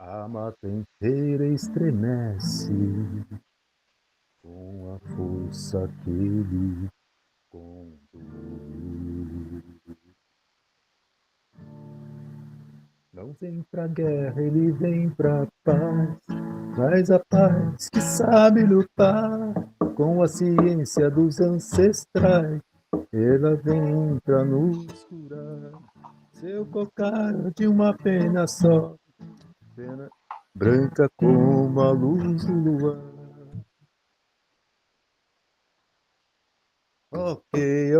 A mata inteira estremece com a força que ele conduz. Não vem pra guerra, ele vem pra paz. Traz a paz que sabe lutar com a ciência dos ancestrais. Ela vem pra nos curar. Seu cocar de uma pena só, pena branca como a luz do luar. Ok,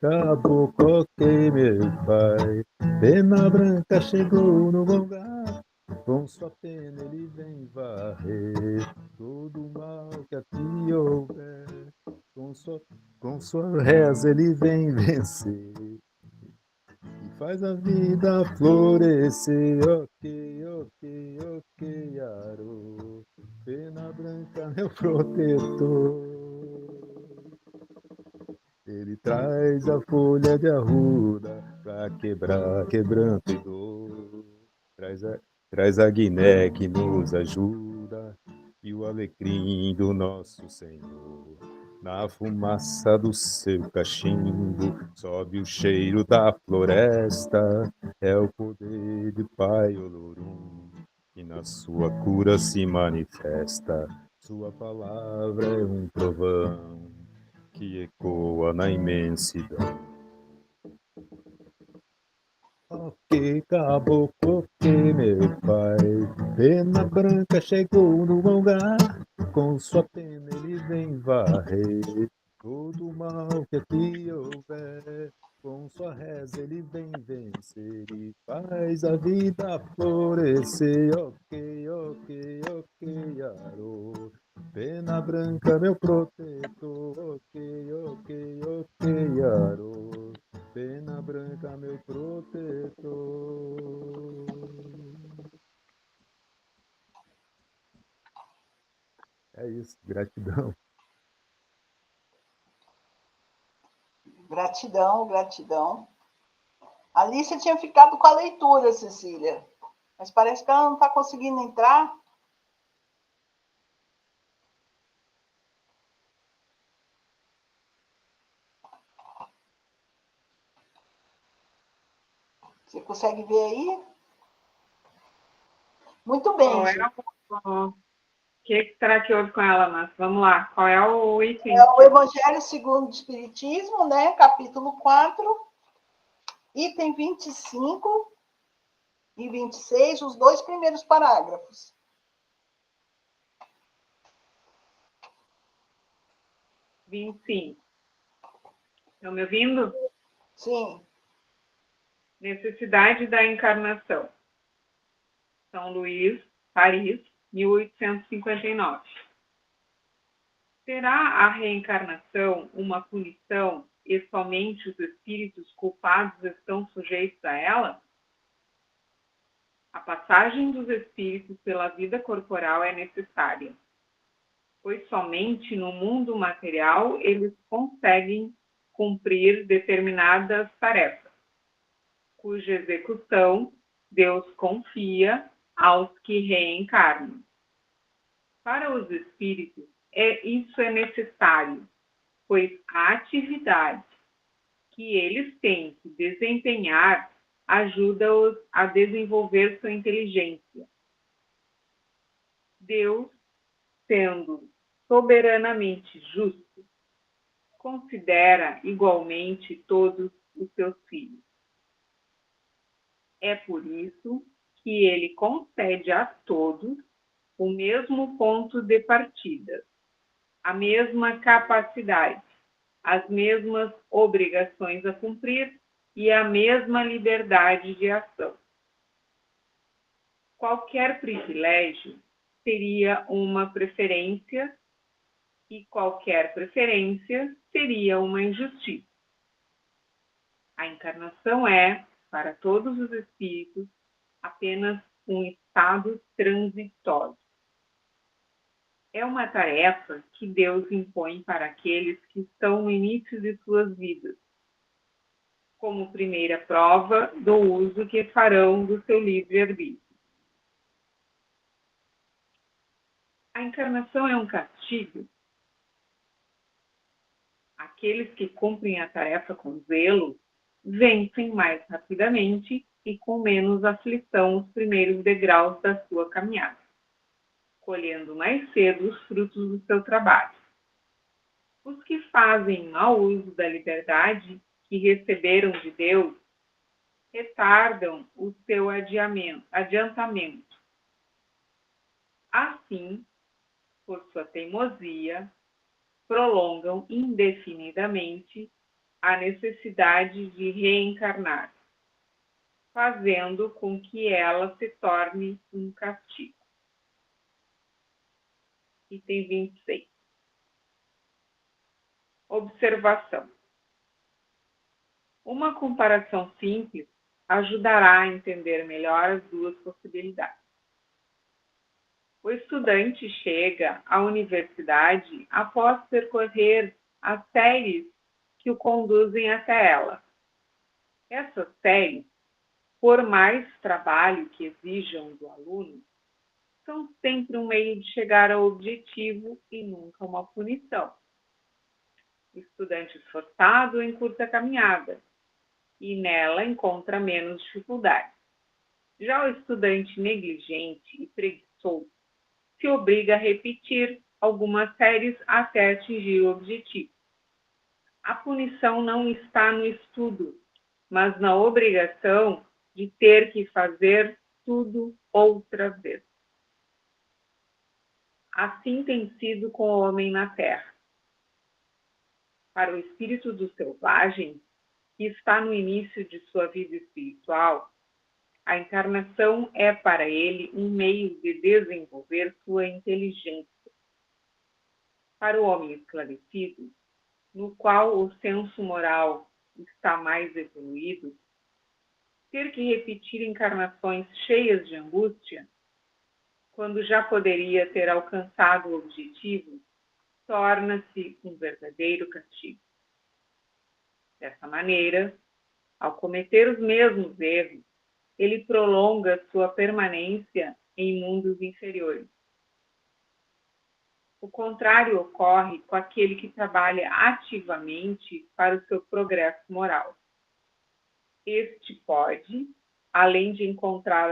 caboclo, ok, meu pai. Pena branca chegou no lugar, com sua pena ele vem varrer todo o mal que aqui houver. Com sua reza ele vem vencer e faz a vida florescer. Ok, Aro. Pena branca, meu protetor. Ele traz a folha de arruda pra quebrar quebranto e dor. Traz a guiné que nos ajuda e o alecrim do nosso Senhor. Na fumaça do seu cachimbo sobe o cheiro da floresta. É o poder de Pai Olorum que na sua cura se manifesta. Sua palavra é um trovão que ecoa na imensidão. Ok, caboclo, ok, meu pai. Pena branca chegou no lugar, com sua pena ele vem varrer todo o mal que aqui houver. Com sua reza ele vem vencer e faz a vida florescer. Ok, Aro. Pena branca, meu protetor. Ok, Aro. Pena branca, meu protetor. É isso, gratidão. Gratidão, gratidão. A Alicia tinha ficado com a leitura, Cecília, mas parece que ela não está conseguindo entrar. Você consegue ver aí? Muito bem, gente. O que será que houve com ela, mas vamos lá. Qual é o item? É o Evangelho segundo o Espiritismo, né? Capítulo 4, item 25 e 26, os dois primeiros parágrafos. Sim. Estão me ouvindo? Sim. Necessidade da encarnação. São Luís, Paris, 1859. Será a reencarnação uma punição e somente os espíritos culpados estão sujeitos a ela? A passagem dos espíritos pela vida corporal é necessária, pois somente no mundo material eles conseguem cumprir determinadas tarefas, cuja execução Deus confia aos que reencarnam. Para os espíritos, isso é necessário, pois a atividade que eles têm que desempenhar ajuda-os a desenvolver sua inteligência. Deus, sendo soberanamente justo, considera igualmente todos os seus filhos. É por isso que ele concede a todos o mesmo ponto de partida, a mesma capacidade, as mesmas obrigações a cumprir e a mesma liberdade de ação. Qualquer privilégio seria uma preferência e qualquer preferência seria uma injustiça. A encarnação é, para todos os espíritos, apenas um estado transitório. É uma tarefa que Deus impõe para aqueles que estão no início de suas vidas, como primeira prova do uso que farão do seu livre-arbítrio. A encarnação é um castigo? Aqueles que cumprem a tarefa com zelo vencem mais rapidamente e com menos aflição os primeiros degraus da sua caminhada, colhendo mais cedo os frutos do seu trabalho. Os que fazem mau uso da liberdade que receberam de Deus retardam o seu adiantamento. Assim, por sua teimosia, prolongam indefinidamente a necessidade de reencarnar, fazendo com que ela se torne um castigo. Item 26. Observação. Uma comparação simples ajudará a entender melhor as duas possibilidades. O estudante chega à universidade após percorrer as séries que o conduzem até ela. Essas séries, por mais trabalho que exijam do aluno, são sempre um meio de chegar ao objetivo e nunca uma punição. O estudante esforçado encurta a caminhada e nela encontra menos dificuldade. Já o estudante negligente e preguiçoso se obriga a repetir algumas séries até atingir o objetivo. A punição não está no estudo, mas na obrigação de ter que fazer tudo outra vez. Assim tem sido com o homem na Terra. Para o espírito do selvagem, que está no início de sua vida espiritual, a encarnação é para ele um meio de desenvolver sua inteligência. Para o homem esclarecido, no qual o senso moral está mais evoluído, ter que repetir encarnações cheias de angústia, quando já poderia ter alcançado o objetivo, torna-se um verdadeiro castigo. Dessa maneira, ao cometer os mesmos erros, ele prolonga sua permanência em mundos inferiores. O contrário ocorre com aquele que trabalha ativamente para o seu progresso moral. Este pode, além de encurtar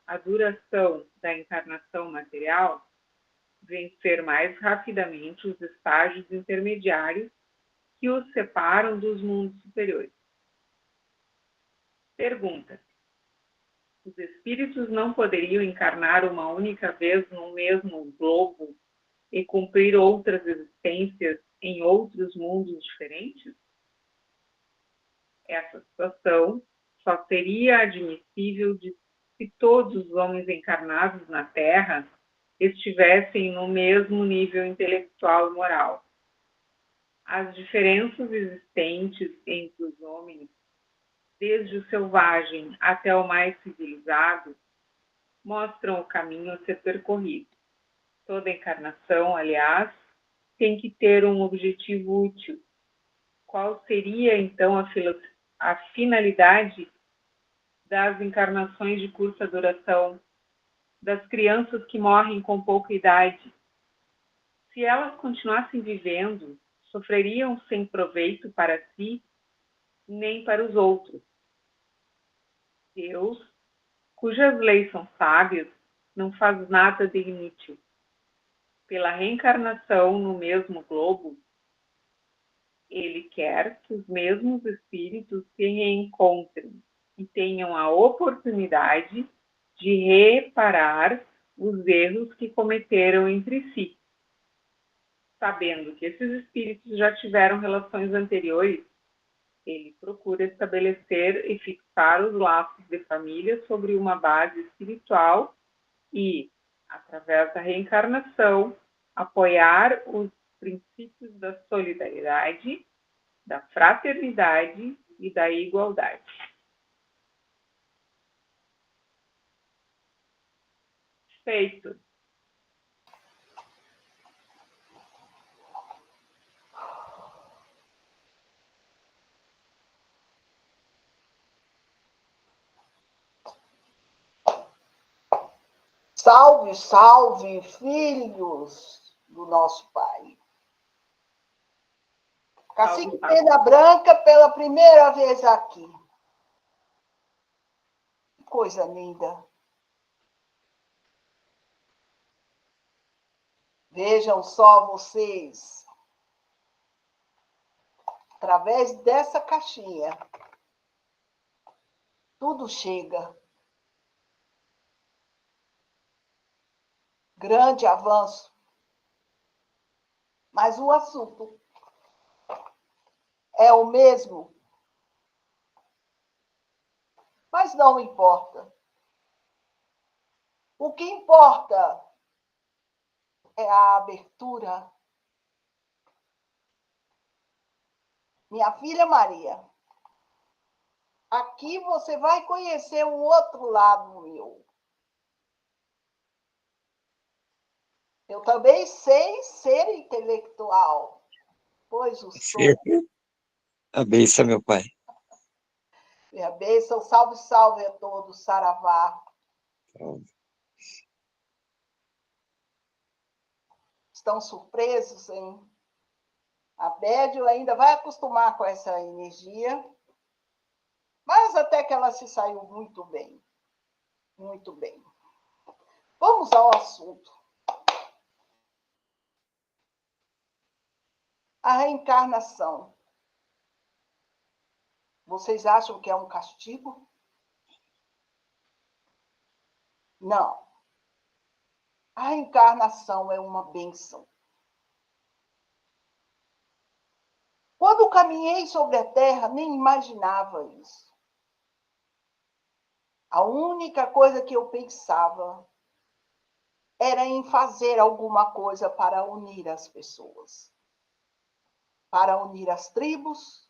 a duração da encarnação material, vencer mais rapidamente os estágios intermediários que os separam dos mundos superiores. Pergunta: os espíritos não poderiam encarnar uma única vez no mesmo globo e cumprir outras existências em outros mundos diferentes? Essa situação só seria admissível se todos os homens encarnados na Terra estivessem no mesmo nível intelectual e moral. As diferenças existentes entre os homens, desde o selvagem até o mais civilizado, mostram o caminho a ser percorrido. Toda encarnação, aliás, tem que ter um objetivo útil. Qual seria, então, a finalidade das encarnações de curta duração, das crianças que morrem com pouca idade? Se elas continuassem vivendo, sofreriam sem proveito para si, nem para os outros. Deus, cujas leis são sábias, não faz nada de inútil. Pela reencarnação no mesmo globo, ele quer que os mesmos espíritos se reencontrem e tenham a oportunidade de reparar os erros que cometeram entre si. Sabendo que esses espíritos já tiveram relações anteriores, ele procura estabelecer e fixar os laços de família sobre uma base espiritual e, através da reencarnação, apoiar os princípios da solidariedade, da fraternidade e da igualdade. Feito. Salve, salve, filhos do nosso Pai. Cacique Pena Branca, pela primeira vez aqui. Que coisa linda. Vejam só vocês. Através dessa caixinha, tudo chega. Grande avanço. Mas o assunto é o mesmo. Mas não importa. O que importa é a abertura. Minha filha Maria, aqui você vai conhecer um outro lado meu. Eu também sei ser intelectual, pois o sou. A benção, meu pai. Minha bênção, salve, salve a todos, saravá. Estão surpresos, hein? A Bédio ainda vai acostumar com essa energia, mas até que ela se saiu muito bem. Muito bem. Vamos ao assunto. A reencarnação. Vocês acham que é um castigo? Não. A reencarnação é uma bênção. Quando caminhei sobre a Terra, nem imaginava isso. A única coisa que eu pensava era em fazer alguma coisa para unir as pessoas, para unir as tribos,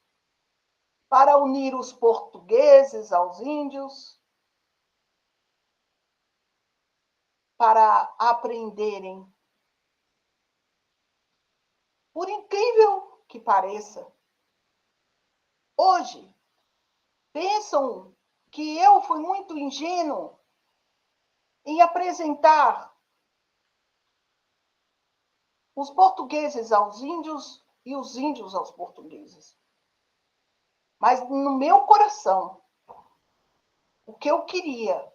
para unir os portugueses aos índios, para aprenderem. Por incrível que pareça, hoje pensam que eu fui muito ingênuo em apresentar os portugueses aos índios e os índios aos portugueses. Mas no meu coração, o que eu queria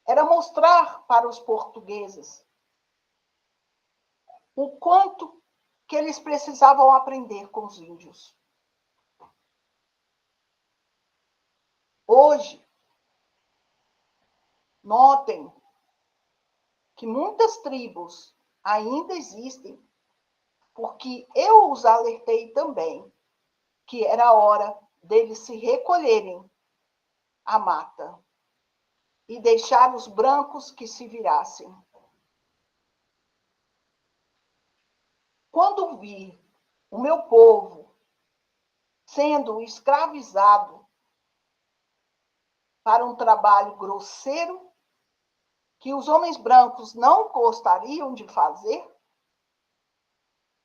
era mostrar para os portugueses o quanto que eles precisavam aprender com os índios. Hoje, notem que muitas tribos ainda existem, porque eu os alertei também que era hora deles se recolherem à mata e deixar os brancos que se virassem. Quando vi o meu povo sendo escravizado para um trabalho grosseiro que os homens brancos não gostariam de fazer,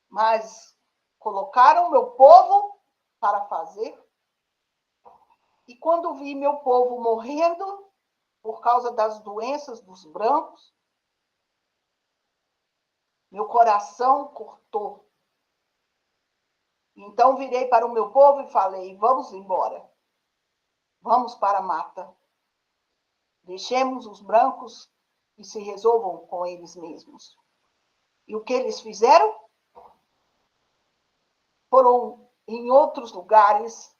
mas colocaram meu povo para fazer. E quando vi meu povo morrendo por causa das doenças dos brancos, meu coração cortou. Então virei para o meu povo e falei: vamos embora. Vamos para a mata. Deixemos os brancos e se resolvam com eles mesmos. E o que eles fizeram? Foram em outros lugares,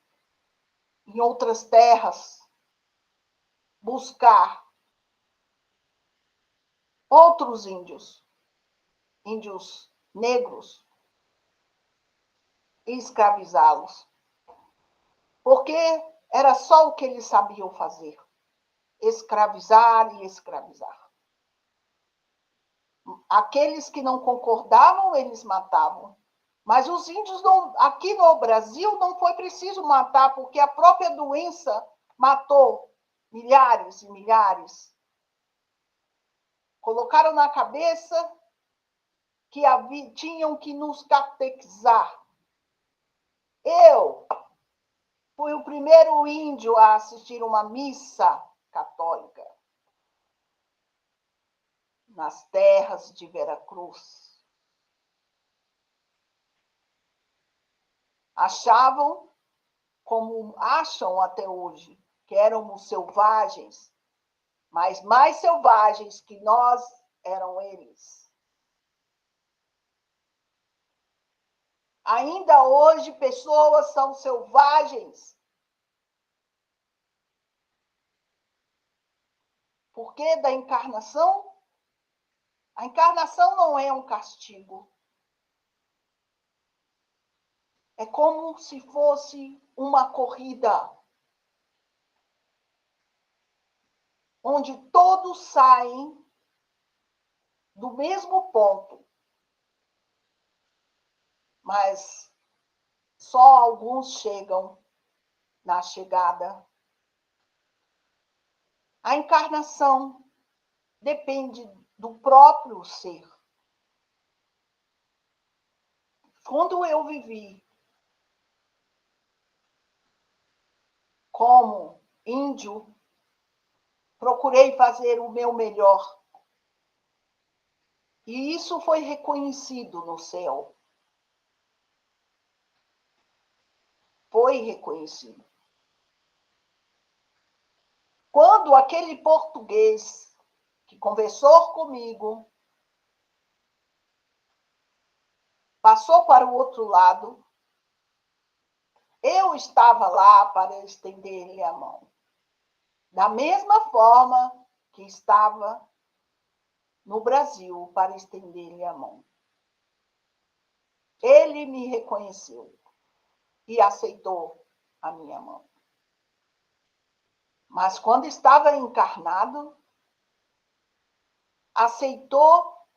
em outras terras, buscar outros índios, índios negros, e escravizá-los. Porque era só o que eles sabiam fazer: escravizar e escravizar. Aqueles que não concordavam, eles matavam. Mas os índios, não, aqui no Brasil, não foi preciso matar, porque a própria doença matou milhares e milhares. Colocaram na cabeça que tinham que nos catequizar. Eu fui o primeiro índio a assistir uma missa católica. nas terras de Veracruz. Achavam, como acham até hoje, que éramos selvagens, mas mais selvagens que nós eram eles. Ainda hoje, pessoas são selvagens. Por que da encarnação? A encarnação não é um castigo. É como se fosse uma corrida, onde todos saem do mesmo ponto, mas só alguns chegam na chegada. A encarnação depende do próprio ser. Quando eu vivi como índio, procurei fazer o meu melhor. E isso foi reconhecido no céu. Foi reconhecido. Quando aquele português que conversou comigo passou para o outro lado, eu estava lá para estender-lhe a mão. Da mesma forma que estava no Brasil para estender-lhe a mão. Ele me reconheceu e aceitou a minha mão. Mas quando estava encarnado, aceitou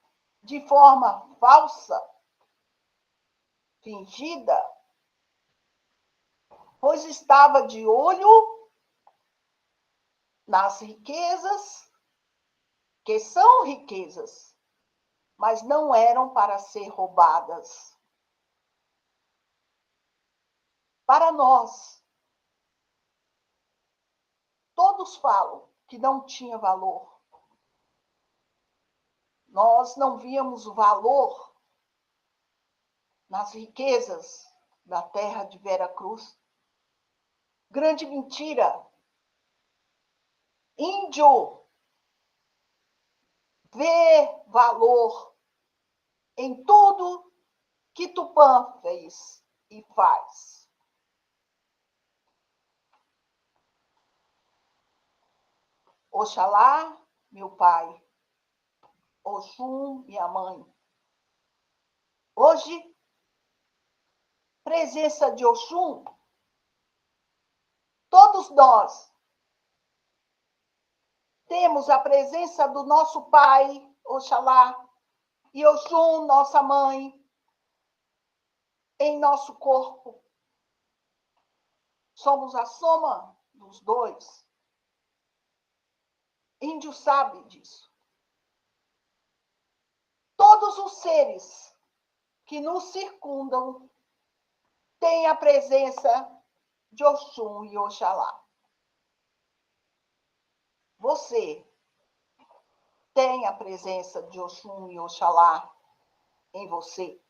de forma falsa, fingida, pois estava de olho nas riquezas, que são riquezas, mas não eram para ser roubadas. Para nós, todos falam que não tinha valor. Nós não víamos o valor nas riquezas da terra de Veracruz. Grande mentira. Índio vê valor em tudo que Tupã fez e faz. Oxalá, meu pai. Oxum, minha mãe. Hoje, presença de Oxum, todos nós temos a presença do nosso pai, Oxalá, e Oxum, nossa mãe, em nosso corpo. Somos a soma dos dois. Índio sabe disso. Todos os seres que nos circundam têm a presença de Oxum e Oxalá. Você tem a presença de Oxum e Oxalá em você.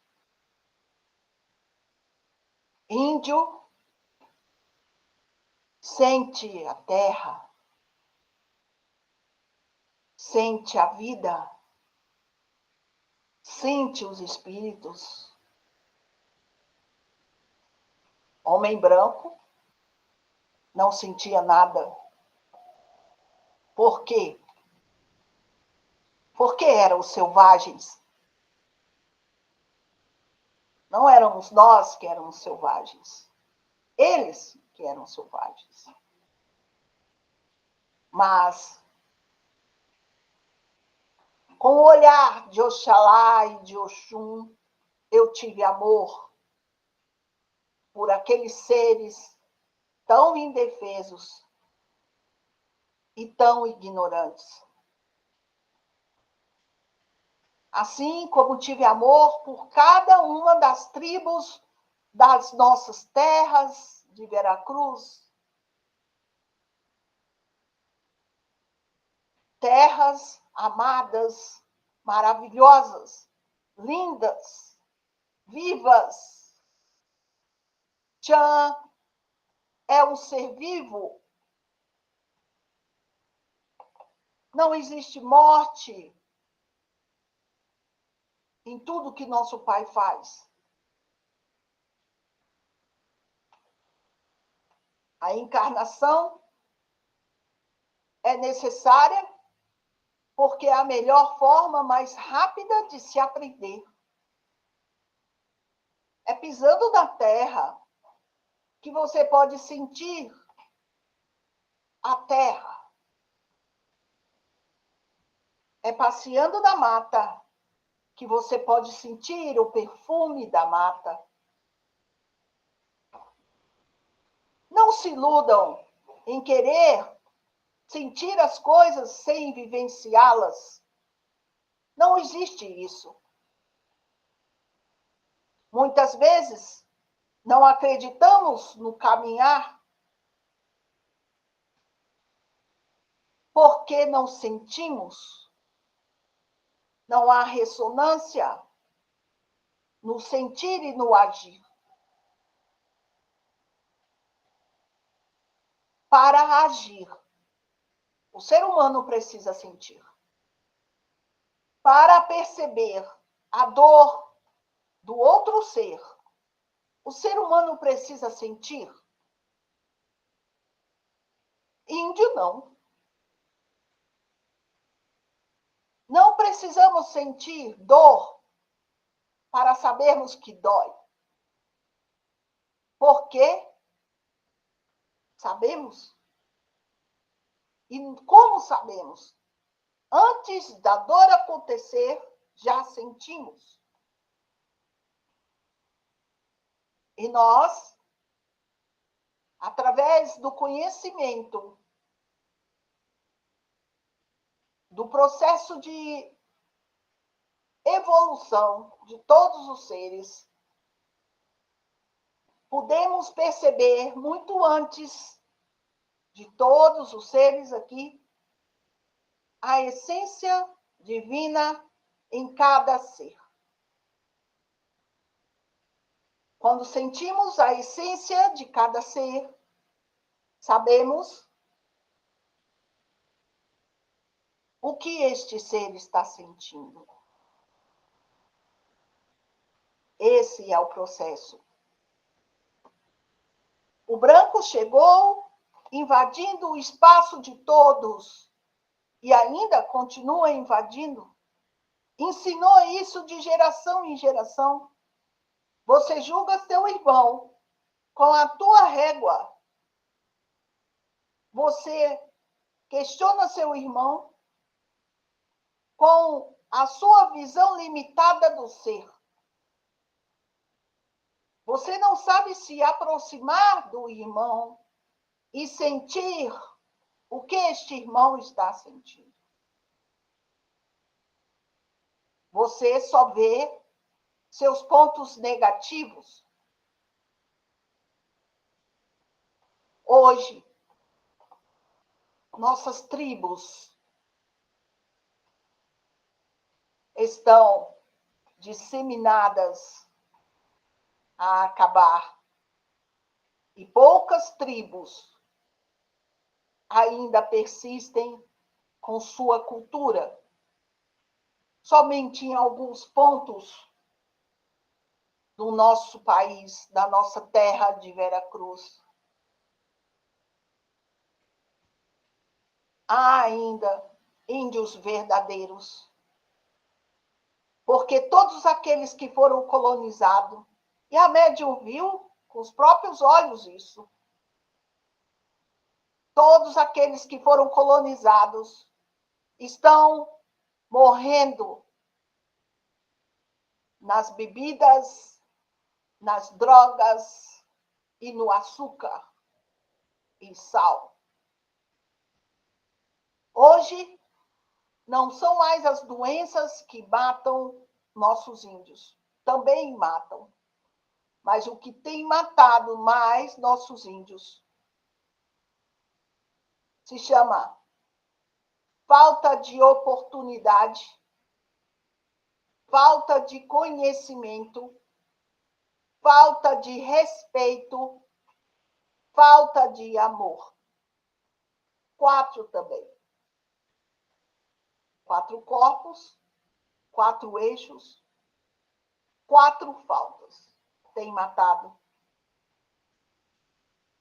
Índio sente a terra, sente a vida, sente os espíritos. Homem branco não sentia nada. Por quê? Porque eram selvagens. Não éramos nós que éramos selvagens. Eles que eram selvagens. Mas, com o olhar de Oxalá e de Oxum, eu tive amor por aqueles seres tão indefesos e tão ignorantes. Assim como tive amor por cada uma das tribos das nossas terras de Veracruz, terras amadas maravilhosas, lindas, vivas. Chan é um ser vivo. Não existe morte em tudo que nosso Pai faz. A encarnação é necessária porque é a melhor forma mais rápida de se aprender. É pisando na terra que você pode sentir a terra. É passeando na mata que você pode sentir o perfume da mata. Não se iludam em querer sentir as coisas sem vivenciá-las. Não existe isso. Muitas vezes, não acreditamos no caminhar porque não sentimos. Não há ressonância no sentir e no agir. Para agir, o ser humano precisa sentir. Para perceber a dor do outro ser, o ser humano precisa sentir. Índio, não. Não precisamos sentir dor para sabermos que dói. Por quê? Sabemos. E como sabemos? Antes da dor acontecer, já sentimos. E nós, através do conhecimento, do processo de evolução de todos os seres, podemos perceber muito antes de todos os seres aqui a essência divina em cada ser. Quando sentimos a essência de cada ser, sabemos o que este ser está sentindo. Esse é o processo. O branco chegou, invadindo o espaço de todos, e ainda continua invadindo. Ensinou isso de geração em geração. Você julga seu irmão com a tua régua. Você questiona seu irmão com a sua visão limitada do ser. Você não sabe se aproximar do irmão e sentir o que este irmão está sentindo. Você só vê seus pontos negativos. Hoje, nossas tribos estão disseminadas a acabar. E poucas tribos ainda persistem com sua cultura. Somente em alguns pontos do nosso país, da nossa terra de Veracruz, há ainda índios verdadeiros. Porque todos aqueles que foram colonizados, e a médium viu com os próprios olhos isso, todos aqueles que foram colonizados estão morrendo nas bebidas, nas drogas e no açúcar e sal. Hoje, não são mais as doenças que matam nossos índios. Também matam. Mas o que tem matado mais nossos índios se chama falta de oportunidade falta de conhecimento, falta de respeito, falta de amor. 4 também. 4 corpos, 4 eixos, 4 faltas. Tem matado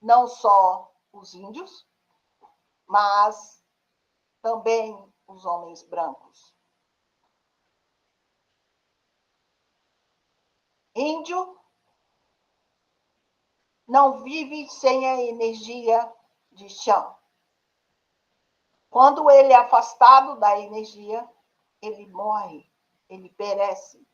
não só os índios, mas também os homens brancos. Índio não vive sem a energia de chão. Quando ele é afastado da energia, ele morre, ele perece.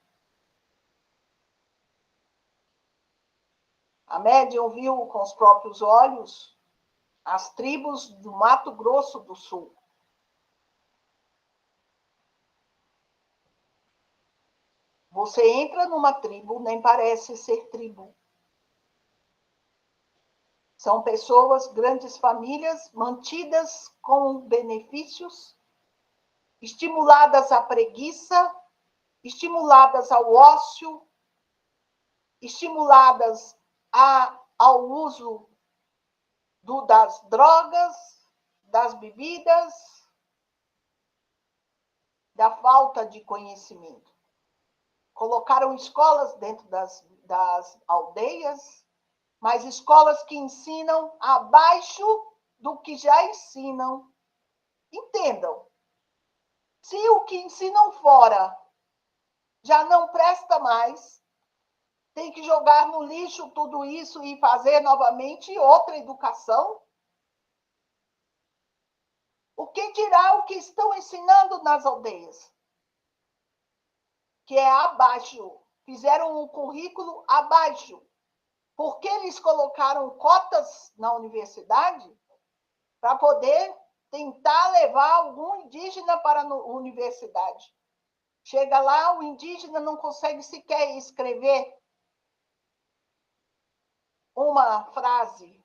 A médium viu com os próprios olhos as tribos do Mato Grosso do Sul. Você entra numa tribo, nem parece ser tribo. São pessoas, grandes famílias, mantidas com benefícios, estimuladas à preguiça, estimuladas ao ócio, estimuladas ao uso das drogas, das bebidas, da falta de conhecimento. Colocaram escolas dentro das aldeias, mas escolas que ensinam abaixo do que já ensinam. Entendam, se o que ensinam fora já não presta mais, tem que jogar no lixo tudo isso e fazer novamente outra educação? O que dirá o que estão ensinando nas aldeias? Que é abaixo. Fizeram um currículo abaixo. Porque eles colocaram cotas na universidade para poder tentar levar algum indígena para a universidade. Chega lá, o indígena não consegue sequer escrever uma frase.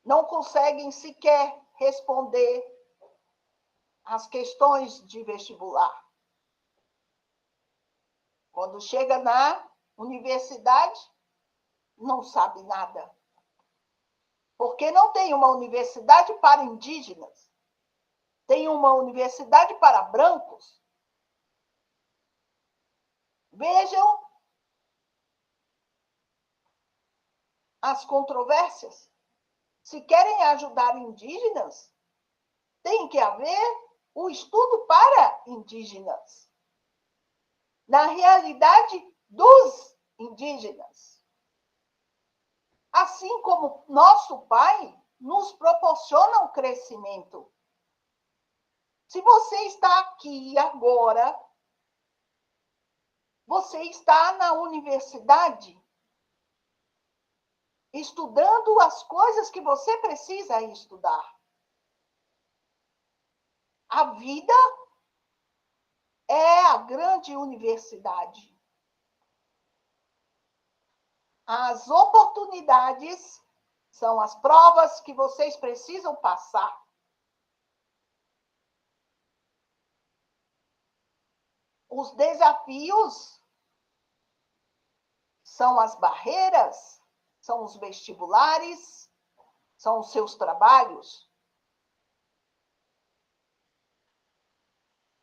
Não conseguem sequer responder as questões de vestibular. Quando chega na universidade, não sabe nada. Porque não tem uma universidade para indígenas. Tem uma universidade para brancos. Vejam as controvérsias. Se querem ajudar indígenas, tem que haver o estudo para indígenas. Na realidade dos indígenas. Assim como nosso Pai nos proporciona o crescimento. Se você está aqui agora, você está na universidade, estudando as coisas que você precisa estudar. A vida é a grande universidade. As oportunidades são as provas que vocês precisam passar. Os desafios são as barreiras, são os vestibulares, são os seus trabalhos.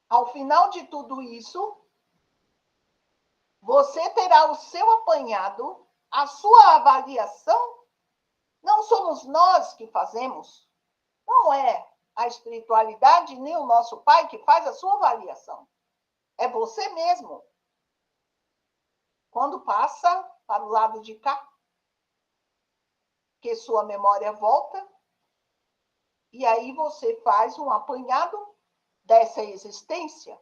Ao final de tudo isso, você terá o seu apanhado, a sua avaliação. Não somos nós que fazemos, não é a espiritualidade nem o nosso Pai que faz a sua avaliação. É você mesmo. Quando passa para o lado de cá, que sua memória volta, e aí você faz um apanhado dessa existência.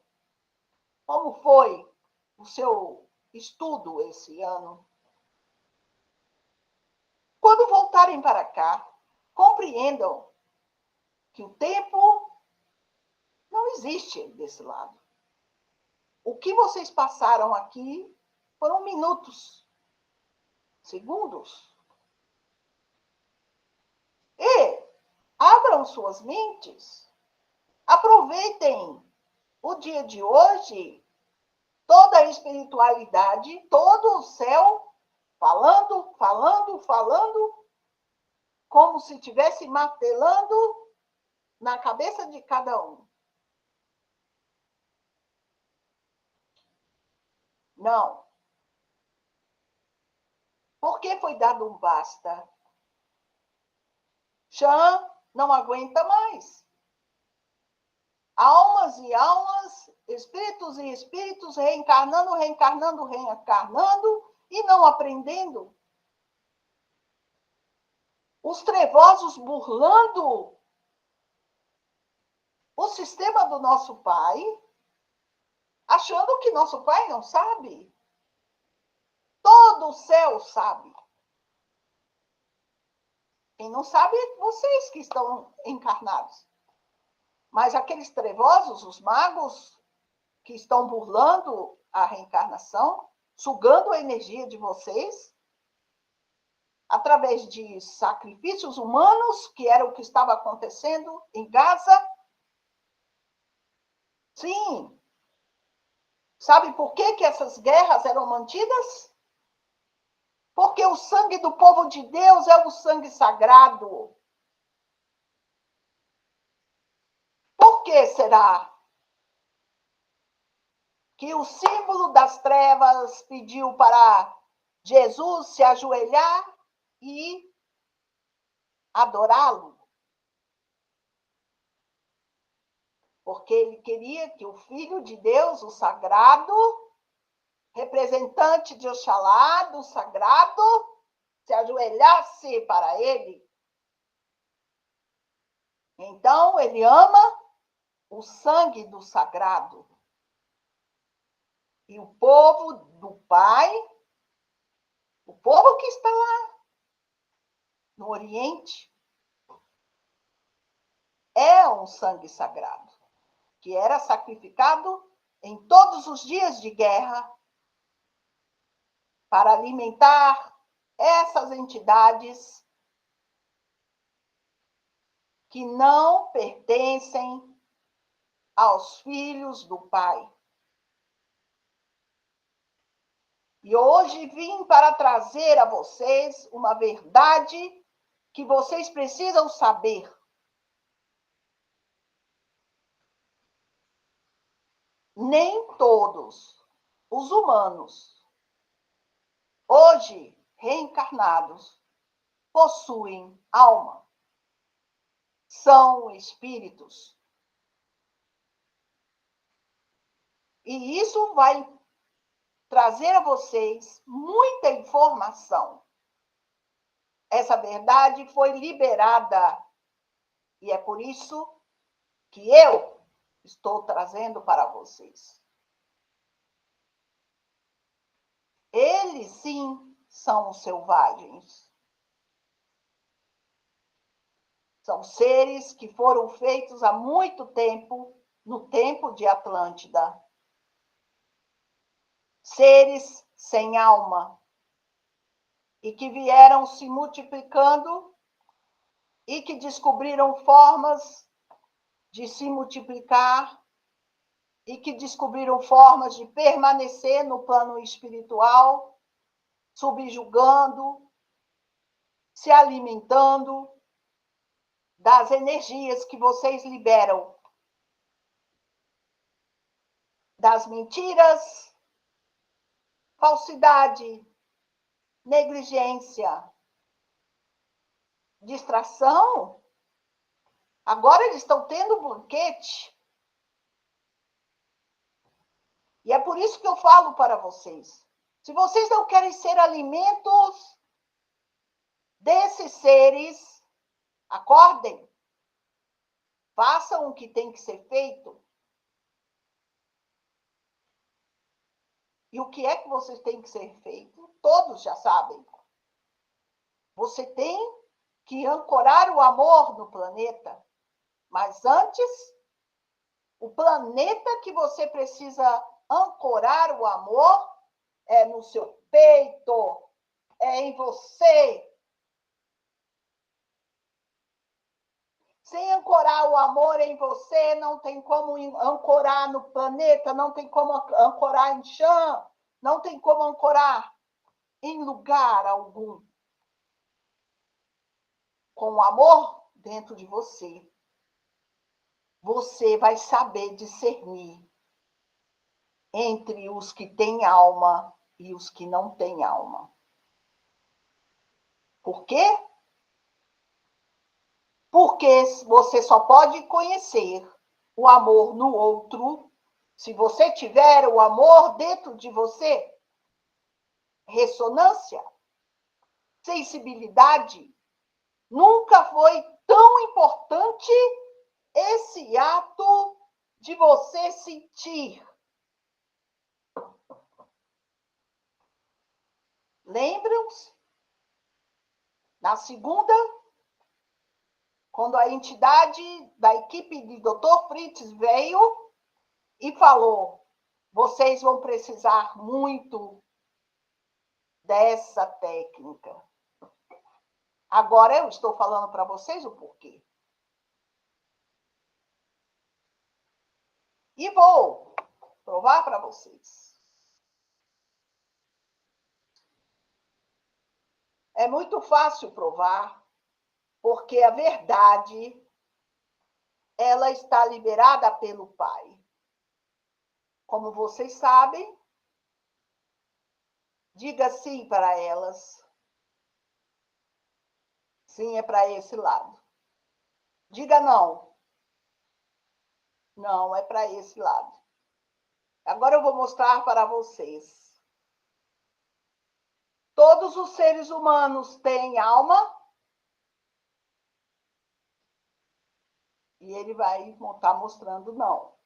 Como foi o seu estudo esse ano? Quando voltarem para cá, compreendam que o tempo não existe desse lado. O que vocês passaram aqui foram minutos, segundos. E abram suas mentes, aproveitem O dia de hoje, toda a espiritualidade, todo o céu falando, falando, falando, como se estivesse martelando na cabeça de cada um. Não. Por que foi dado um basta? Chan não aguenta mais. Almas e almas, espíritos e espíritos reencarnando, reencarnando, reencarnando e não aprendendo. Os trevosos burlando o sistema do nosso pai, achando que nosso pai não sabe. Todo o céu sabe. Quem não sabe é vocês que estão encarnados. Mas aqueles trevosos, os magos, que estão burlando a reencarnação, sugando a energia de vocês, através de sacrifícios humanos, que era o que estava acontecendo em Gaza. Sim. Sabe por que essas guerras eram mantidas? Porque o sangue do povo de Deus é o sangue sagrado. Por que será que o símbolo das trevas pediu para Jesus se ajoelhar e adorá-lo? Porque ele queria que o Filho de Deus, o sagrado, representante de Oxalá, do sagrado, se ajoelhasse para ele. Então, ele ama o sangue do sagrado. E o povo do Pai, o povo que está lá no Oriente, é um sangue sagrado, que era sacrificado em todos os dias de guerra para alimentar essas entidades que não pertencem aos filhos do Pai. E hoje vim para trazer a vocês uma verdade que vocês precisam saber. Nem todos os humanos, hoje reencarnados, possuem alma. São espíritos. E isso vai trazer a vocês muita informação. Essa verdade foi liberada e é por isso que eu estou trazendo para vocês. Eles, sim, são selvagens. São seres que foram feitos há muito tempo, no tempo de Atlântida. Seres sem alma e que vieram se multiplicando e que descobriram formas de se multiplicar e que descobriram formas de permanecer no plano espiritual, subjugando, se alimentando das energias que vocês liberam, das mentiras, falsidade, negligência, distração. Agora eles estão tendo um banquete. E é por isso que eu falo para vocês. Se vocês não querem ser alimentos desses seres, acordem. Façam o que tem que ser feito. E o que é que vocês têm que ser feito? Todos já sabem. Você tem que ancorar o amor no planeta. Mas antes, o planeta que você precisa ancorar o amor é no seu peito, é em você. Sem ancorar o amor em você, não tem como ancorar no planeta, não tem como ancorar em chão, não tem como ancorar em lugar algum. Com o amor dentro de você, você vai saber discernir entre os que têm alma e os que não têm alma. Por quê? Porque você só pode conhecer o amor no outro se você tiver o amor dentro de você. Ressonância, sensibilidade. Nunca foi tão importante esse ato de você sentir. Lembram-se? Na segunda, quando a entidade da equipe de Dr. Fritz veio e falou: vocês vão precisar muito dessa técnica. Agora eu estou falando para vocês o porquê. E vou provar para vocês. É muito fácil provar, porque a verdade, ela está liberada pelo Pai. Como vocês sabem, diga sim para elas. Sim, é para esse lado. Diga não. Não, é para esse lado. Agora eu vou mostrar para vocês. Todos os seres humanos têm alma. E ele vai estar mostrando não.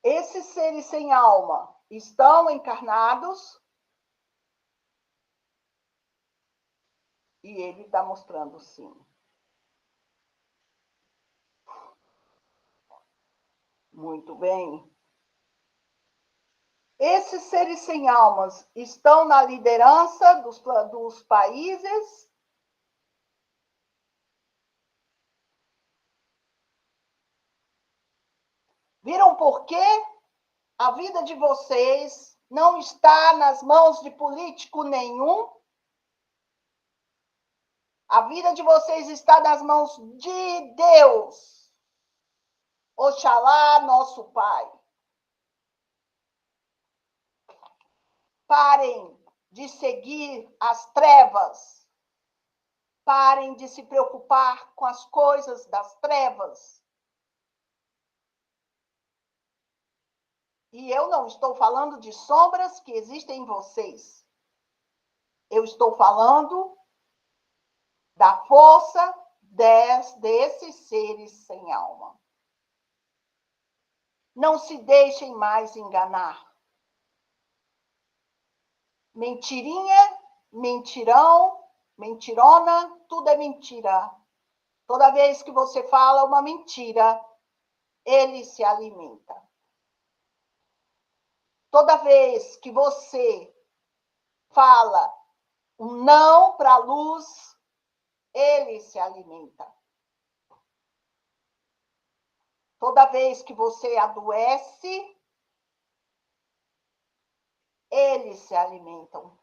Esses seres sem alma estão encarnados. E ele está mostrando sim. Muito bem. Esses seres sem almas estão na liderança dos países. Viram por quê? A vida de vocês não está nas mãos de político nenhum. A vida de vocês está nas mãos de Deus. Oxalá, nosso Pai. Parem de seguir as trevas. Parem de se preocupar com as coisas das trevas. E eu não estou falando de sombras que existem em vocês. Eu estou falando da força desses seres sem alma. Não se deixem mais enganar. Mentirinha, mentirão, mentirona, tudo é mentira. Toda vez que você fala uma mentira, ele se alimenta. Toda vez que você fala um não para a luz, ele se alimenta. Toda vez que você adoece, eles se alimentam.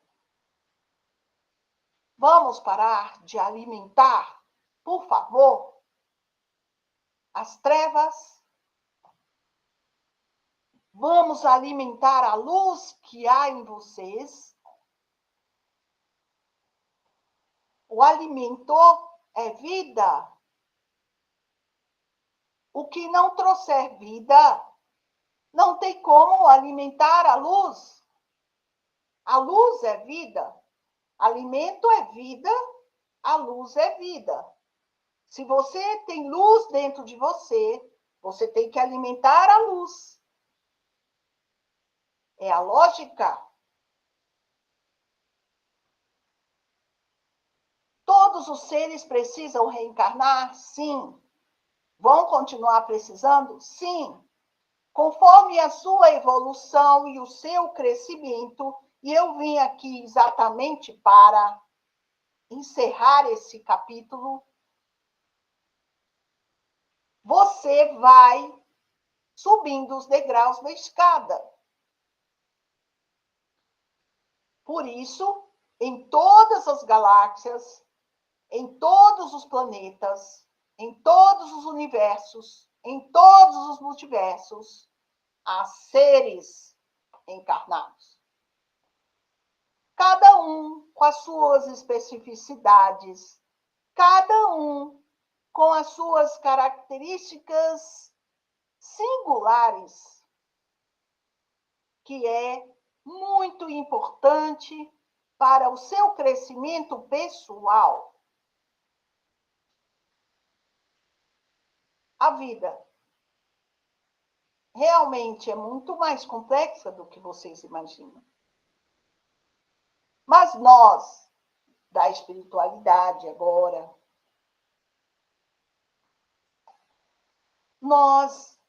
Vamos parar de alimentar, por favor, as trevas. Vamos alimentar a luz que há em vocês. O alimento é vida. O que não trouxer vida, não tem como alimentar a luz. A luz é vida. Alimento é vida, a luz é vida. Se você tem luz dentro de você, você tem que alimentar a luz. É a lógica. Todos os seres precisam reencarnar? Sim. Vão continuar precisando? Sim. Conforme a sua evolução e o seu crescimento E eu vim aqui exatamente para encerrar esse capítulo. Você vai subindo os degraus da escada. Por isso, em todas as galáxias, em todos os planetas, em todos os universos, em todos os multiversos, há seres encarnados. Cada um com as suas especificidades, cada um com as suas características singulares, que é muito importante para o seu crescimento pessoal. A vida realmente é muito mais complexa do que vocês imaginam. Mas nós, da espiritualidade agora, nós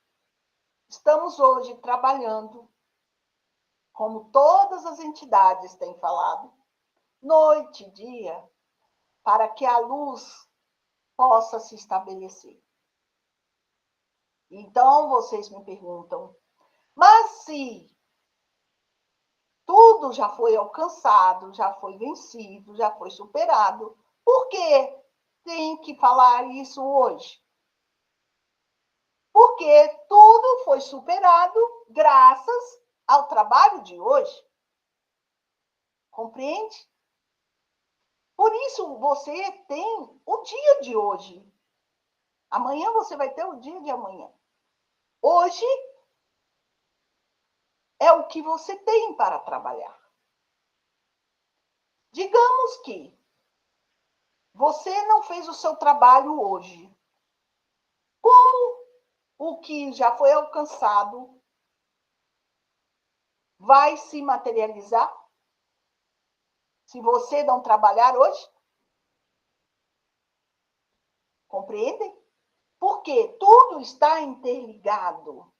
estamos hoje trabalhando, como todas as entidades têm falado, noite e dia, para que a luz possa se estabelecer. Então, vocês me perguntam, mas se tudo já foi alcançado, já foi vencido, já foi superado, por que tem que falar isso hoje? Porque tudo foi superado graças ao trabalho de hoje. Compreende? Por isso você tem o dia de hoje. Amanhã você vai ter o dia de amanhã. Hoje é o que você tem para trabalhar. Digamos que você não fez o seu trabalho hoje. Como o que já foi alcançado vai se materializar se você não trabalhar hoje? Compreendem? Porque tudo está interligado.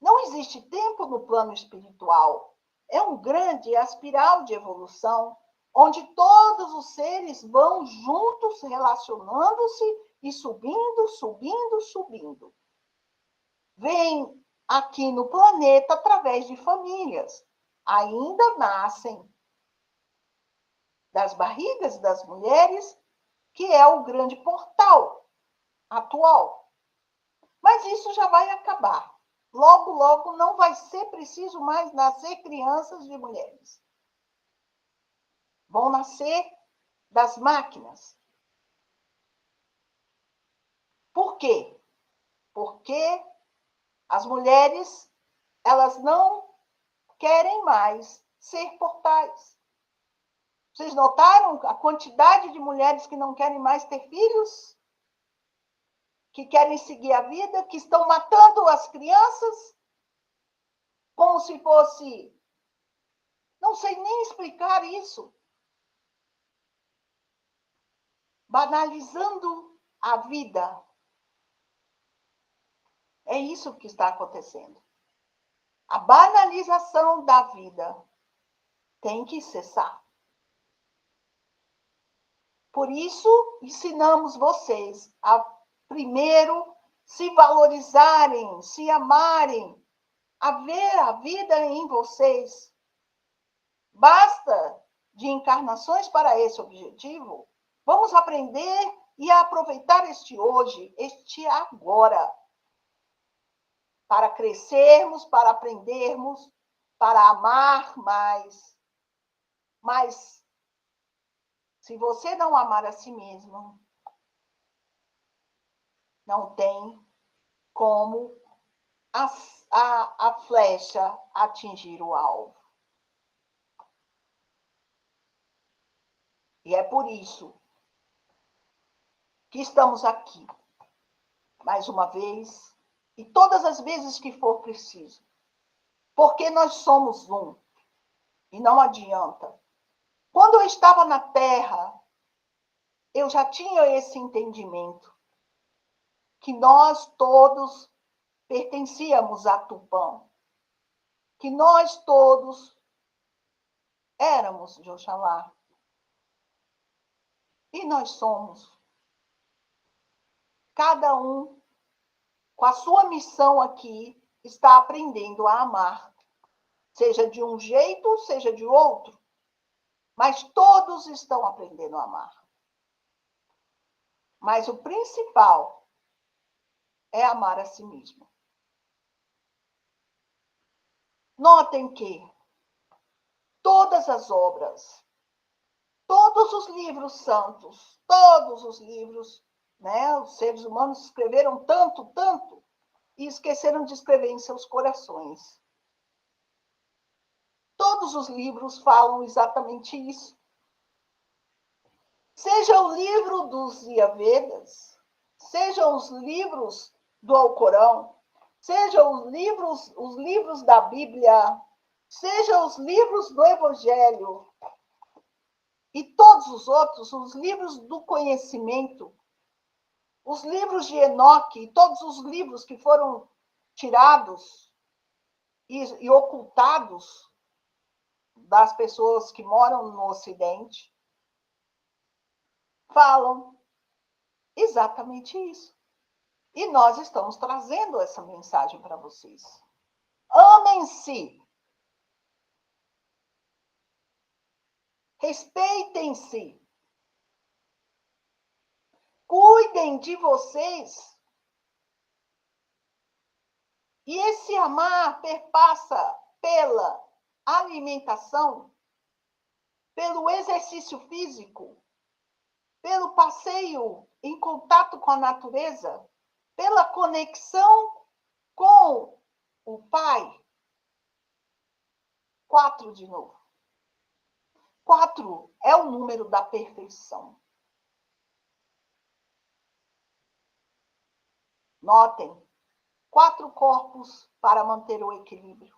Não existe tempo no plano espiritual. É um grande espiral de evolução, onde todos os seres vão juntos, relacionando-se e subindo, subindo, subindo. Vem aqui no planeta através de famílias. Ainda nascem das barrigas das mulheres, que é o grande portal atual. Mas isso já vai acabar. Logo, logo não vai ser preciso mais nascer crianças de mulheres. Vão nascer das máquinas. Por quê? Porque as mulheres, elas não querem mais ser portais. Vocês notaram a quantidade de mulheres que não querem mais ter filhos? Que querem seguir a vida, que estão matando as crianças, como se fosse... Não sei nem explicar isso. Banalizando a vida. É isso que está acontecendo. A banalização da vida tem que cessar. Por isso, ensinamos vocês a primeiro se valorizarem, se amarem, a ver a vida em vocês. Basta de encarnações para esse objetivo. Vamos aprender e aproveitar este hoje, este agora, para crescermos, para aprendermos, para amar mais. Mas, se você não amar a si mesmo, não tem como a flecha atingir o alvo. E é por isso que estamos aqui, mais uma vez, e todas as vezes que for preciso. Porque nós somos um, e não adianta. Quando eu estava na Terra, eu já tinha esse entendimento, que nós todos pertencíamos a Tupã, que nós todos éramos de Oxalá. E nós somos. Cada um, com a sua missão aqui, está aprendendo a amar. Seja de um jeito, seja de outro. Mas todos estão aprendendo a amar. Mas o principal é amar a si mesmo. Notem que todas as obras, todos os livros santos, todos os livros, né? Os seres humanos escreveram tanto, tanto, e esqueceram de escrever em seus corações. Todos os livros falam exatamente isso. Seja o livro dos Vedas, sejam os livros do Alcorão, sejam os livros da Bíblia, sejam os livros do Evangelho e todos os outros, os livros do conhecimento, os livros de Enoque, todos os livros que foram tirados e ocultados das pessoas que moram no Ocidente, falam exatamente isso. E nós estamos trazendo essa mensagem para vocês. Amem-se. Respeitem-se. Cuidem de vocês. E esse amar perpassa pela alimentação, pelo exercício físico, pelo passeio em contato com a natureza, pela conexão com o Pai. 4 de novo. 4 é o número da perfeição. Notem, 4 corpos para manter o equilíbrio.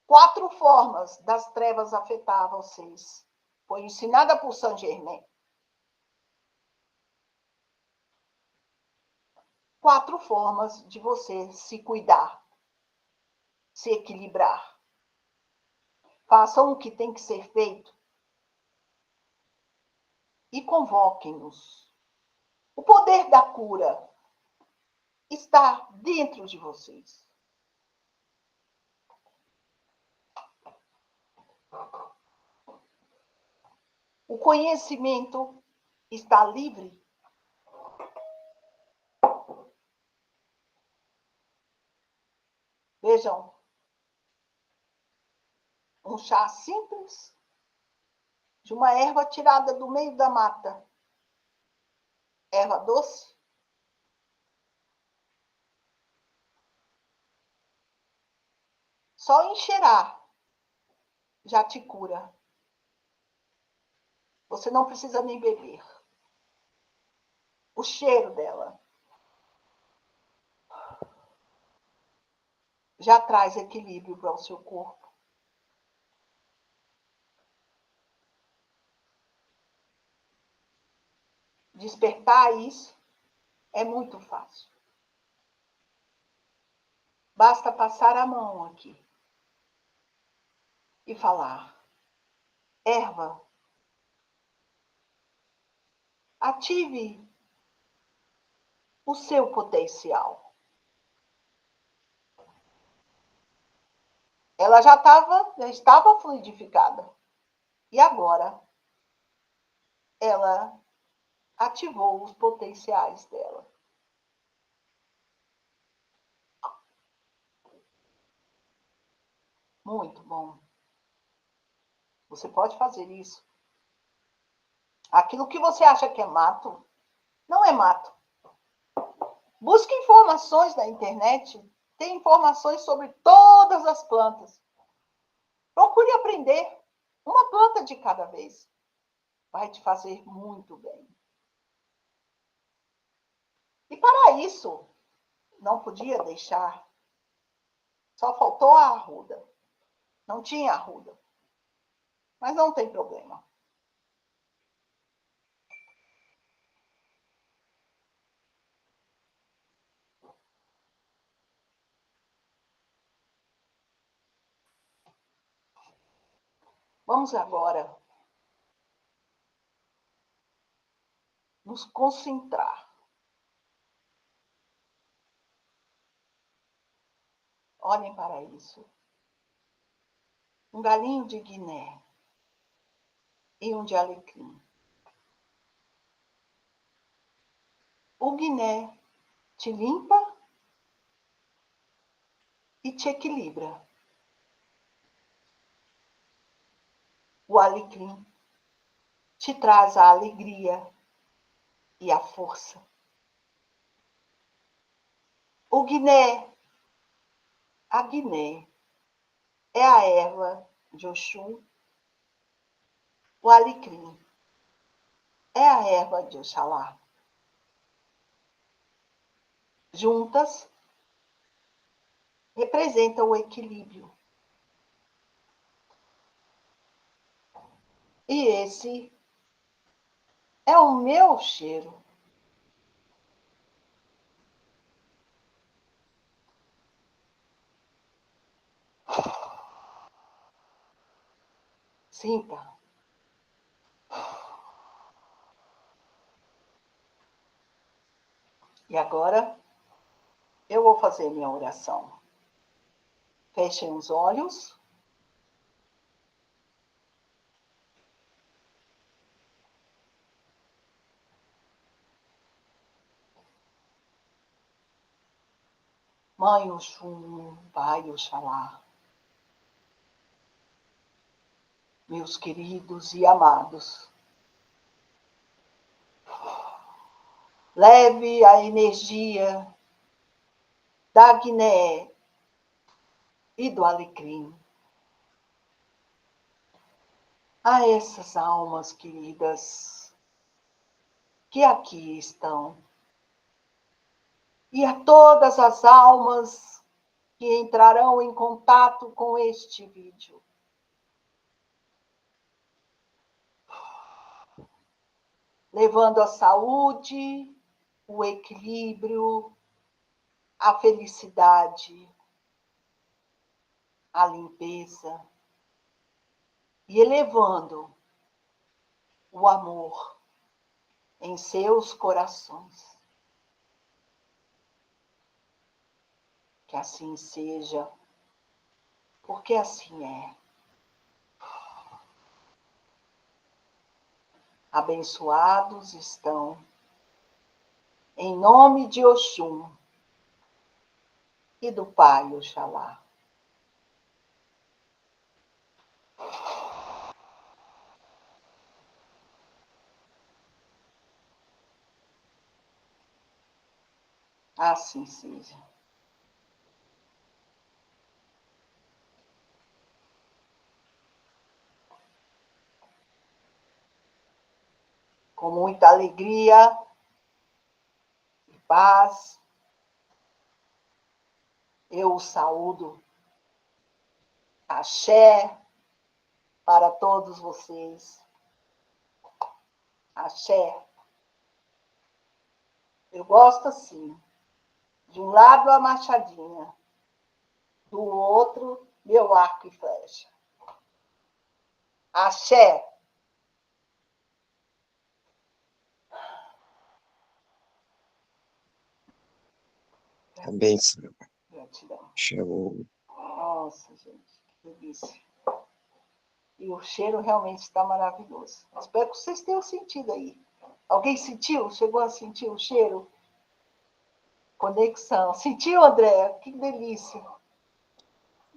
4 formas das trevas afetar vocês. Foi ensinada por Saint Germain. 4 formas de você se cuidar, se equilibrar. Façam o que tem que ser feito e convoquem-nos. O poder da cura está dentro de vocês. O conhecimento está livre. Vejam, um chá simples de uma erva tirada do meio da mata. Erva doce. Só em cheirar já te cura. Você não precisa nem beber. O cheiro dela já traz equilíbrio para o seu corpo. Despertar isso é muito fácil. Basta passar a mão aqui e falar: erva, ative o seu potencial. Ela já estava fluidificada. E agora ela ativou os potenciais dela. Muito bom. Você pode fazer isso. Aquilo que você acha que é mato, não é mato. Busque informações na internet. Tem informações sobre todas as plantas. Procure aprender uma planta de cada vez. Vai te fazer muito bem. E para isso, não podia deixar. Só faltou a arruda. Não tinha arruda. Mas não tem problema. Vamos agora nos concentrar. Olhem para isso. Um galinho de Guiné e um de alecrim. O Guiné te limpa e te equilibra. O alecrim te traz a alegria e a força. O Guiné, a Guiné é a erva de Oxum. O alecrim é a erva de Oxalá. Juntas, representam o equilíbrio. E esse é o meu cheiro. Sinta. E agora, eu vou fazer minha oração. Fechem os olhos. Mãe Oxum, Pai Oxalá, meus queridos e amados, leve a energia da Guiné e do alecrim a essas almas queridas que aqui estão e a todas as almas que entrarão em contato com este vídeo. Levando a saúde, o equilíbrio, a felicidade, a limpeza e elevando o amor em seus corações. Que assim seja, porque assim é. Abençoados estão, em nome de Oxum e do Pai Oxalá. Assim seja. Com muita alegria e paz, eu o saúdo. Axé para todos vocês. Axé. Eu gosto assim. De um lado a machadinha, do outro meu arco e flecha. Axé. A bênção, meu pai. Gratidão. Show. Nossa, gente, que delícia. E o cheiro realmente está maravilhoso. Espero que vocês tenham sentido aí. Alguém sentiu? Chegou a sentir o cheiro? Conexão. Sentiu, André? Que delícia.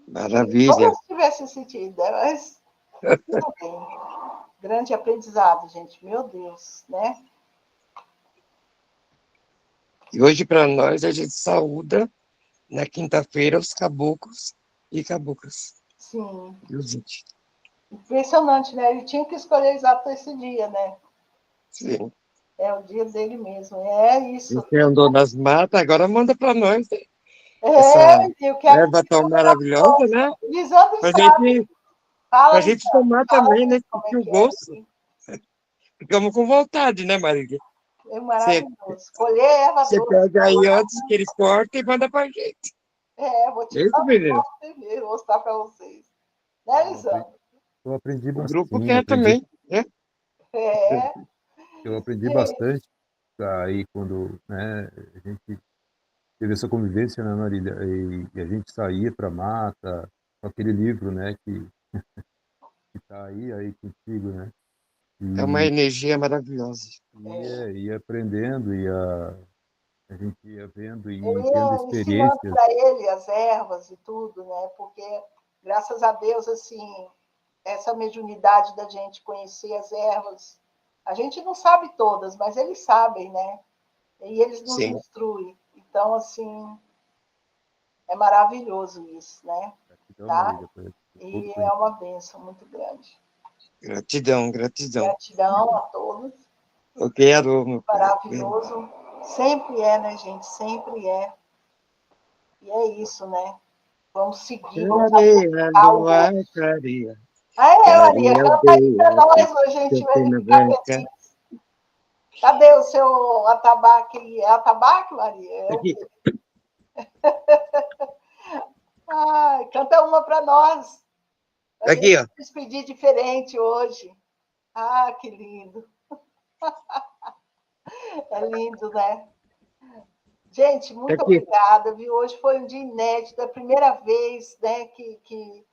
Maravilha. Todas tivessem sentido, né? Mas tudo bem. Grande aprendizado, gente. Meu Deus, né? E hoje, para nós, a gente saúda na quinta-feira os caboclos e caboclas. Sim. E os índios. Impressionante, né? Ele tinha que escolher exato esse dia, né? Sim. É o dia dele mesmo. É isso. Você andou nas matas, agora manda para nós, né? É, eu quero Erva tão maravilhosa, né? Lisandro Pra sabe. gente, Fala, pra gente Lisandro. tomar Fala também, né? como é Sentir o que é. gosto. Ficamos com vontade, né, Marília? É Você, maravilhoso. Colher erva você doce. pega aí antes que eles cortem e manda pra gente. É, vou tirar Isso, uma menino? foto primeiro, mostrar para vocês. Né, Lisandro? eu aprendi O bastante, grupo sim, quer também, né? É, eu aprendi é, bastante aí quando, né, a gente teve essa convivência, né, Marília, e a gente saía para mata, com aquele livro, né, que tá aí contigo, né, É uma e, energia maravilhosa. ia aprendendo, a gente ia vendo eu e tendo ia ensinando experiências. para ele as ervas e tudo, né? Porque, graças a Deus, assim, essa mediunidade da gente conhecer as ervas, a gente não sabe todas, mas eles sabem, né? E eles nos Sim, instruem. Então, assim, é maravilhoso isso, né? Gratidão, Tá? Marília, por todo E o é conhecimento. uma bênção muito grande. gratidão, gratidão. Gratidão a todos. Eu quero, meu pai. Maravilhoso. Sempre é, né, gente? Sempre é. E é isso, né? Vamos seguir, vamos Careia, aproveitar o lua, outro. careia, Aê, Maria, careia, canta aí para aldeia, nós, hoje a gente seu vai pena ficar branca. feliz. Cadê o seu atabaque? É atabaque, Maria? É o Aqui, quê? Ai, canta uma para nós. A gente aqui, ó. se despedir diferente hoje. Ah, que lindo. É lindo, né? Gente, muito Aqui. obrigada, viu? Hoje foi um dia inédito, é a primeira vez, né, que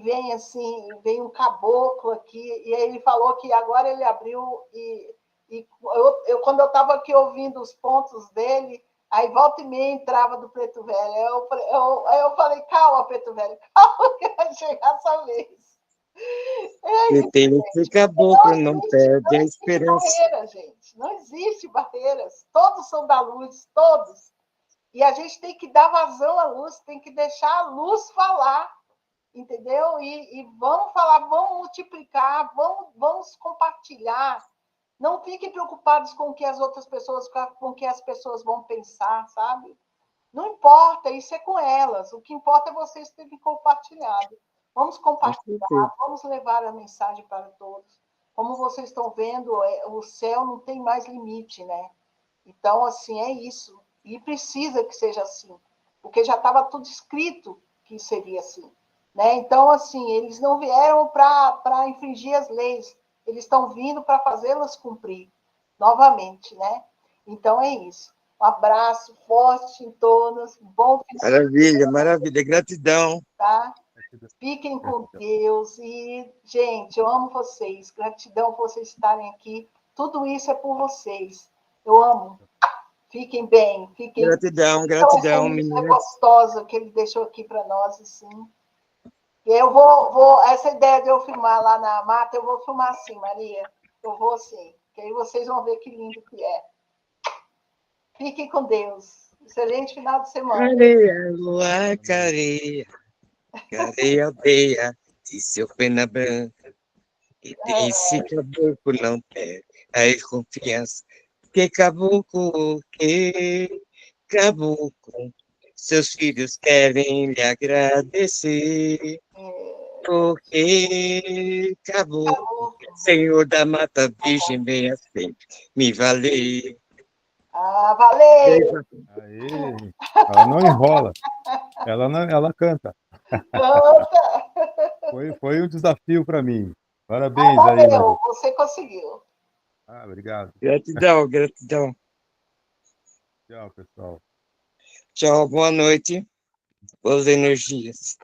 vem assim, vem um caboclo aqui, e aí ele falou que agora ele abriu e quando eu estava aqui ouvindo os pontos dele, aí volta e meia entrava do Preto Velho. Aí eu falei, calma, Preto Velho, calma que vai chegar essa vez. É Que isso, tem esse gente. caboclo, não perde Não a existe esperança. barreira, gente. Não existe barreiras. Todos são da luz, todos. E a gente tem que dar vazão à luz, tem que deixar a luz falar, entendeu? E vamos falar, vamos multiplicar, vamos compartilhar. Não fiquem preocupados com o que as outras pessoas, com o que as pessoas vão pensar, sabe? Não importa, isso é com elas. O que importa é vocês terem compartilhado. Vamos Com certeza. compartilhar, vamos levar a mensagem para todos. Como vocês estão vendo, o céu não tem mais limite, né? Então, assim, é isso. E precisa que seja assim, porque já estava tudo escrito que seria assim. Né? Então, assim, eles não vieram para infringir as leis, eles estão vindo para fazê-las cumprir novamente. Né? Então, é isso. Um abraço forte em todos, bom final de Maravilha, maravilha. Gratidão. tarde. Fiquem com Gratidão. Deus e, gente, eu amo vocês. Gratidão por vocês estarem aqui. Tudo isso é por vocês. Eu amo. Fiquem bem, fiquem. Gratidão, Então, essa gratidão, energia meninas. gostosa que ele deixou aqui para nós, assim. E eu essa ideia de eu filmar lá na mata, eu vou filmar assim, Maria. Eu vou assim, que aí vocês vão ver que lindo que é. Fiquem com Deus. Excelente final de semana. Careia, lua, careia, careia, aldeia, de seu pena branca. E tem esse caboclo, não perde a confiança. Que caboclo, que caboclo. Seus filhos querem lhe agradecer. Porque caboclo, Senhor da Mata Virgem, venha sempre me valer. Ah, valeu! Beijo. Aê, ela não enrola, ela canta. Canta! Foi um desafio para mim. Ah, Parabéns aí, valeu! Maria. Você conseguiu. Ah, obrigado. Gratidão, gratidão. Tchau, pessoal. Tchau, boa noite. Boas energias.